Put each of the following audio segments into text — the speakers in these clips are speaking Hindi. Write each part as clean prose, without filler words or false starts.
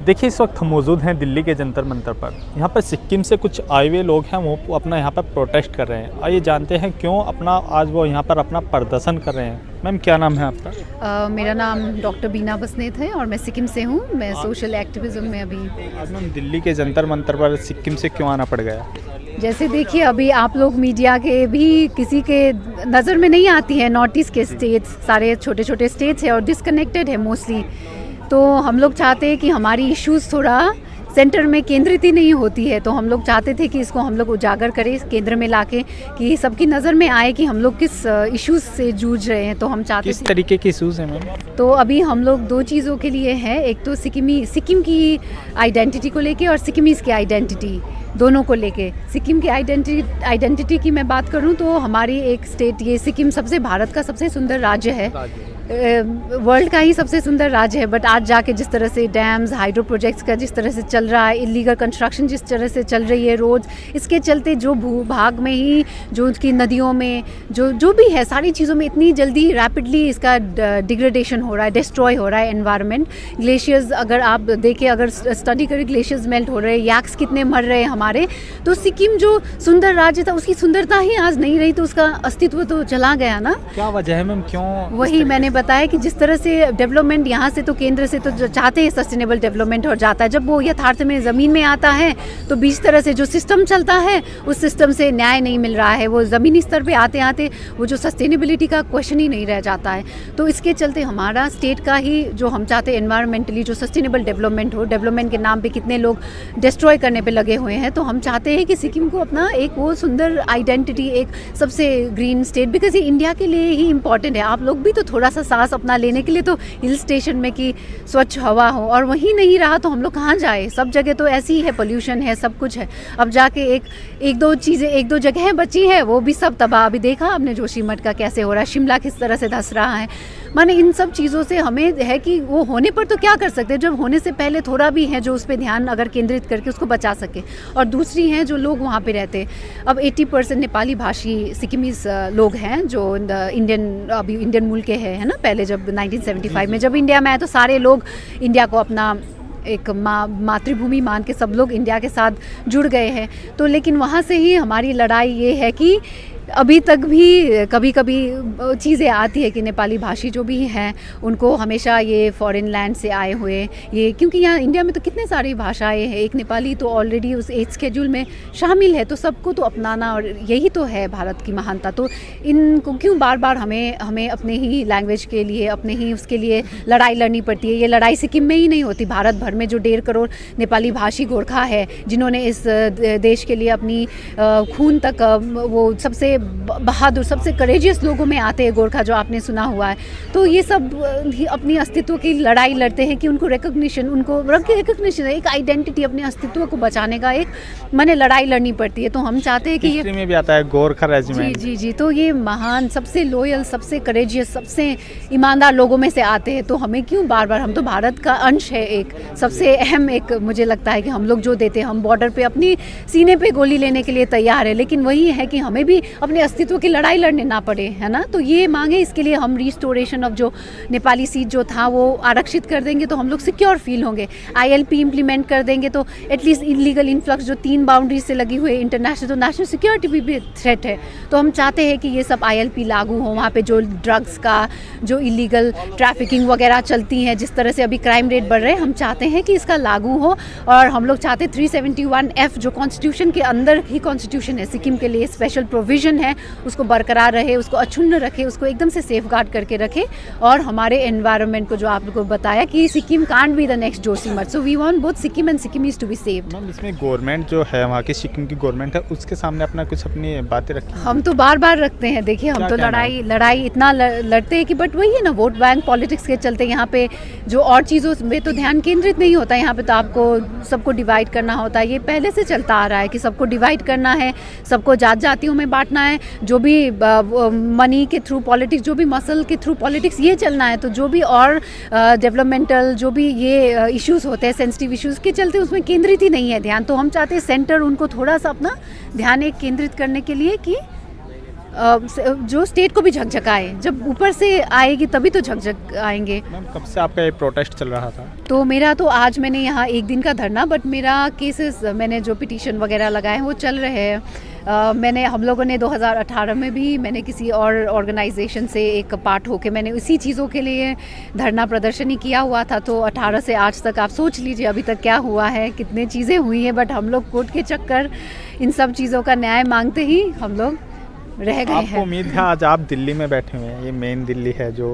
देखिए इस वक्त हम मौजूद हैं दिल्ली के जंतर मंतर पर। यहाँ पर सिक्किम से कुछ आए हुए लोग हैं, वो अपना यहाँ पर प्रोटेस्ट कर रहे हैं। आइए जानते हैं क्यों आज वो यहाँ पर अपना प्रदर्शन कर रहे हैं। मैम क्या नाम है आपका? मेरा नाम डॉक्टर बीना बसनेत है और मैं सिक्किम से हूँ। मैं सोशल एक्टिविज़म में अभी। आज मैम दिल्ली के जंतर मंतर पर सिक्किम से क्यों आना पड़ गया? जैसे देखिए अभी आप लोग मीडिया के भी किसी के नज़र में नहीं आती है नॉर्थ ईस्ट के स्टेट्स, सारे छोटे छोटे स्टेट्स है और डिसकनेक्टेड है मोस्टली। तो हम लोग चाहते हैं कि हमारी इश्यूज़ थोड़ा सेंटर में केंद्रित ही नहीं होती है, तो हम लोग चाहते थे कि इसको हम लोग उजागर करें केंद्र में लाके, कि सबकी नज़र में आए कि हम लोग किस इश्यूज़ से जूझ रहे हैं। तो हम चाहते किस तरीके के इश्यूज़ हैं मैम? तो अभी हम लोग दो चीज़ों के लिए हैं, एक तो सिक्किम की आइडेंटिटी को लेके और सिक्किमीज़ की आइडेंटिटी दोनों को लेके। सिक्किम की आइडेंटिटी की मैं बात करूं तो हमारी एक स्टेट ये सिक्किम सबसे भारत का सबसे सुंदर राज्य है, वर्ल्ड का ही सबसे सुंदर राज्य है। बट आज जाके जिस तरह से डैम्स, हाइड्रो प्रोजेक्ट्स का जिस तरह से चल रहा है, इलीगल कंस्ट्रक्शन जिस तरह से चल रही है रोड्स, इसके चलते जो भूभाग में ही जो उसकी नदियों में जो भी है सारी चीज़ों में इतनी जल्दी रैपिडली इसका डिग्रेडेशन हो रहा है, डिस्ट्रॉय हो रहा है एनवायरनमेंट। ग्लेशियर्स अगर आप देखें, अगर स्टडी करें, ग्लेशियर्स मेल्ट हो रहे हैं, याक्स कितने मर रहे हैं हमारे। तो सिक्किम जो सुंदर राज्य था उसकी सुंदरता ही आज नहीं रही, तो उसका अस्तित्व तो चला गया ना। क्या वजह है मैम, क्यों? वही मैंने बताया कि जिस तरह से डेवलपमेंट यहाँ से तो केंद्र से तो चाहते हैं सस्टेनेबल डेवलपमेंट हो जाता है, जब वो यथार्थ में ज़मीन में आता है तो बीच तरह से जो सिस्टम चलता है उस सिस्टम से न्याय नहीं मिल रहा है। वो ज़मीनी स्तर पे आते आते वो जो सस्टेनेबिलिटी का क्वेश्चन ही नहीं रह जाता है। तो इसके चलते हमारा स्टेट का ही जो हम चाहते हैं एनवायरमेंटली जो सस्टेनेबल डेवलपमेंट हो, डेवलपमेंट के नाम पे कितने लोग डिस्ट्रॉय करने पे लगे हुए हैं, तो हम चाहते हैं कि सिक्किम को अपना एक वो सुंदर आइडेंटिटी, एक सबसे ग्रीन स्टेट, बिकॉज ये इंडिया के लिए ही इम्पॉर्टेंट है। आप लोग भी तो थोड़ा सा सांस अपना लेने के लिए तो हिल स्टेशन में कि स्वच्छ हवा हो, और वहीं नहीं रहा तो हम लोग कहाँ जाए? सब जगह तो ऐसी ही है, पोल्यूशन है, सब कुछ है। अब जाके एक दो जगह बची है, वो भी सब तबाह। अभी देखा आपने जोशीमठ का कैसे हो रहा है, शिमला किस तरह से धंस रहा है। माने इन सब चीज़ों से हमें है कि वो होने पर तो क्या कर सकते हैं, जब होने से पहले थोड़ा भी है जो उस पर ध्यान अगर केंद्रित करके उसको बचा सके। और दूसरी हैं जो लोग वहाँ पे रहते हैं, अब 80% नेपाली भाषी सिक्किमीज़ लोग हैं जो इंडियन मूल के है ना। पहले जब 1975 में जब इंडिया में आए तो सारे लोग इंडिया को अपना एक मातृभूमि मान के सब लोग इंडिया के साथ जुड़ गए हैं। तो लेकिन वहाँ से ही हमारी लड़ाई ये है कि अभी तक भी कभी कभी चीज़ें आती है कि नेपाली भाषी जो भी हैं उनको हमेशा ये फॉरेन लैंड से आए हुए ये, क्योंकि यहाँ इंडिया में तो कितने सारी भाषाएं हैं, एक नेपाली तो ऑलरेडी उस एज स्केड्यूल में शामिल है, तो सबको तो अपनाना, और यही तो है भारत की महानता। तो इनको क्यों बार बार हमें अपने ही लैंग्वेज के लिए, अपने ही उसके लिए लड़ाई लड़नी पड़ती है? ये लड़ाई सिक्किम में ही नहीं होती, भारत भर में जो 1.5 करोड़ नेपाली भाषी गोरखा है जिन्होंने इस देश के लिए अपनी खून तक, वो सबसे बहादुर, सबसे करेजियस लोगों में आते हैं गोरखा, जो आपने सुना हुआ है। तो ये सब अपनी अस्तित्व की लड़ाई लड़ते हैं कि उनको रिकॉग्निशन, एक आइडेंटिटी, अपने अस्तित्व को बचाने का एक माने लड़ाई लड़नी पड़ती है। तो हम चाहते हैं कि ये में भी आता है गोरखा रेजिमेंट। जी। तो ये महान, सबसे लॉयल, सबसे करेजियस, सबसे ईमानदार लोगों में से आते हैं। तो हमें क्यों बार बार, हम तो भारत का अंश है, एक सबसे अहम, एक मुझे लगता है कि हम लोग जो देते हैं, हम बॉर्डर पे अपनी सीने पे गोली लेने के लिए तैयार है, लेकिन वही है कि हमें भी अपने अस्तित्व की लड़ाई लड़ने ना पड़े, है ना। तो ये मांगे, इसके लिए हम रिस्टोरेशन ऑफ जो नेपाली सीट जो था वो आरक्षित कर देंगे तो हम लोग सिक्योर फील होंगे। ILP इम्प्लीमेंट कर देंगे तो एटलीस्ट इलीगल इन्फ्लक्स जो 3 बाउंड्री से लगी हुई इंटरनेशनल, तो नेशनल सिक्योरिटी भी थ्रेट है। तो हम चाहते हैं कि ये सब ILP लागू हो। वहाँ पे जो ड्रग्स का, जो इलीगल ट्रैफिकिंग वगैरह चलती हैं, जिस तरह से अभी क्राइम रेट बढ़ रहे हैं, हम चाहते हैं कि इसका लागू हो। और हम लोग चाहते हैं 371F जो कॉन्स्टिट्यूशन के अंदर ही कॉन्स्टिट्यूशन है, सिक्किम के लिए स्पेशल प्रोविजन है, उसको बरकरार रहे, उसको अक्षुण्ण रखे, उसको एकदम से सेफगार्ड करके रखे। और हमारे एनवायरनमेंट को, जो आप लोगों को बताया कि Sikkim can't be the next Joshimath, so we want both Sikkim and Sikkimese to be saved. Ma'am इसमें गवर्नमेंट जो है, वहाँ की सिक्किम की गवर्नमेंट है, उसके सामने अपना कुछ अपनी बातें रखी? हम तो बार बार रखते हैं। देखिए हम तो लड़ाई इतना लड़ते हैं कि, बट वही है ना, वोट बैंक पॉलिटिक्स के चलते यहाँ पे जो और चीज़ों में तो ध्यान केंद्रित नहीं होता। यहाँ पे तो आपको सबको डिवाइड करना होता है, ये पहले से चलता आ रहा है कि सबको डिवाइड करना है, सबको जातियों में बांटना है, जो भी मनी के थ्रू पॉलिटिक्स, जो भी मसल के थ्रू पॉलिटिक्स ये चलना है। तो जो भी और डेवलपमेंटल जो भी ये इश्यूज़ होते हैं, सेंसिटिव इश्यूज़ के चलते उसमें केंद्रित ही नहीं है ध्यान। तो हम चाहते हैं सेंटर उनको थोड़ा सा अपना ध्यान एक केंद्रित करने के लिए कि जो स्टेट को भी झकझकाए, जब ऊपर से आएगी तभी तो झकझक आएंगे। मैम कब से आपका ये प्रोटेस्ट चल रहा था? तो मेरा तो आज मैंने यहाँ एक दिन का धरना, बट मेरा केसेस, मैंने जो पिटीशन वगैरह लगाए हैं वो चल रहे हैं। हम लोगों ने 2018 में भी मैंने किसी और ऑर्गेनाइजेशन से एक पार्ट होके मैंने इसी चीज़ों के लिए धरना प्रदर्शनी किया हुआ था। तो 18 से आज तक आप सोच लीजिए अभी तक क्या हुआ है, कितने चीज़ें हुई हैं, बट हम लोग कोर्ट के चक्कर इन सब चीज़ों का न्याय मांगते ही हम लोग रह गए आपको हैं। उम्मीद है आज आप दिल्ली में बैठे हुए हैं, ये मेन दिल्ली है, जो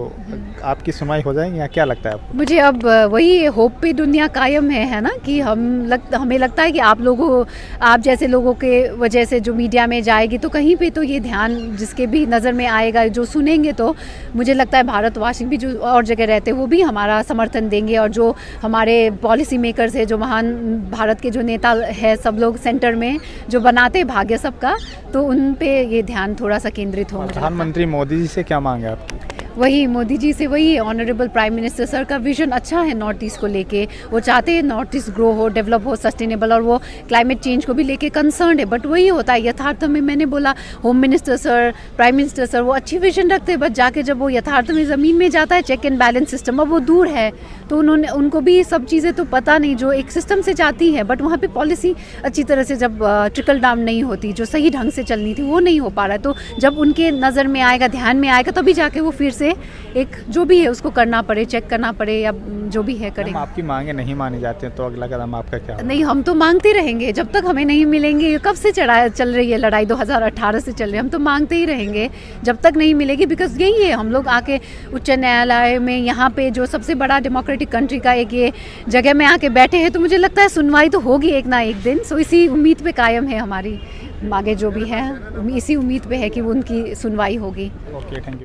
आपकी सुनवाई हो जाएगी या क्या लगता है आपको? मुझे अब वही होप पे दुनिया कायम है ना, कि हमें लगता है कि आप जैसे लोगों के वजह से जो मीडिया में जाएगी तो कहीं पे तो ये ध्यान जिसके भी नज़र में आएगा, जो सुनेंगे, तो मुझे लगता है भारतवासी भी जो और जगह रहते हैं वो भी हमारा समर्थन देंगे। और जो हमारे पॉलिसी मेकर्स है, जो महान भारत के जो नेता है, सब लोग सेंटर में जो बनाते भाग्य सबका, तो उन पे ये ध्यान थोड़ा सा केंद्रित हो। प्रधानमंत्री मोदी जी से क्या मांगे आपकी? वही मोदी जी से, वही ऑनरेबल प्राइम मिनिस्टर सर का विजन अच्छा है नॉर्थ ईस्ट को लेके। वो चाहते हैं नॉर्थ ईस्ट ग्रो हो, डेवलप हो, सस्टेनेबल, और वो क्लाइमेट चेंज को भी लेके कंसर्न है। बट वही होता है यथार्थ में, मैंने बोला home minister sir, prime minister sir, वो अच्छी विजन रखते हैं, बट जाके जब वो यथार्थ में ज़मीन में जाता है, चेक एंड बैलेंस सिस्टम, अब वो दूर है, तो उनको भी सब चीज़ें तो पता नहीं जो एक सिस्टम से जाती है, बट वहाँ पर पॉलिसी अच्छी तरह से जब ट्रिकल डाउन नहीं होती, जो सही ढंग से चलनी थी वो नहीं हो पा रहा है। तो जब उनके नज़र में आएगा, ध्यान में आएगा, तभी जाके वो फिर से एक जो भी है उसको करना पड़े, चेक करना पड़े, या जो भी है करें। आपकी मांगे नहीं मानी जाती हैं तो अगला कदम आपका क्या होगा? नहीं, हम तो मांगते रहेंगे जब तक हमें नहीं मिलेंगे। कब से चल रही है लड़ाई, 2018 से चल रही है, हम तो मांगते ही रहेंगे जब तक नहीं मिलेगी। बिकॉज यही है, हम लोग आके उच्च न्यायालय में, यहाँ पे जो सबसे बड़ा डेमोक्रेटिक कंट्री का एक ये जगह में आके बैठे हैं, तो मुझे लगता है सुनवाई तो होगी एक ना एक दिन। सो इसी उम्मीद पे कायम है हमारी, आगे जो भी है इसी उम्मीद पे है कि उनकी सुनवाई होगी। Okay, thank you.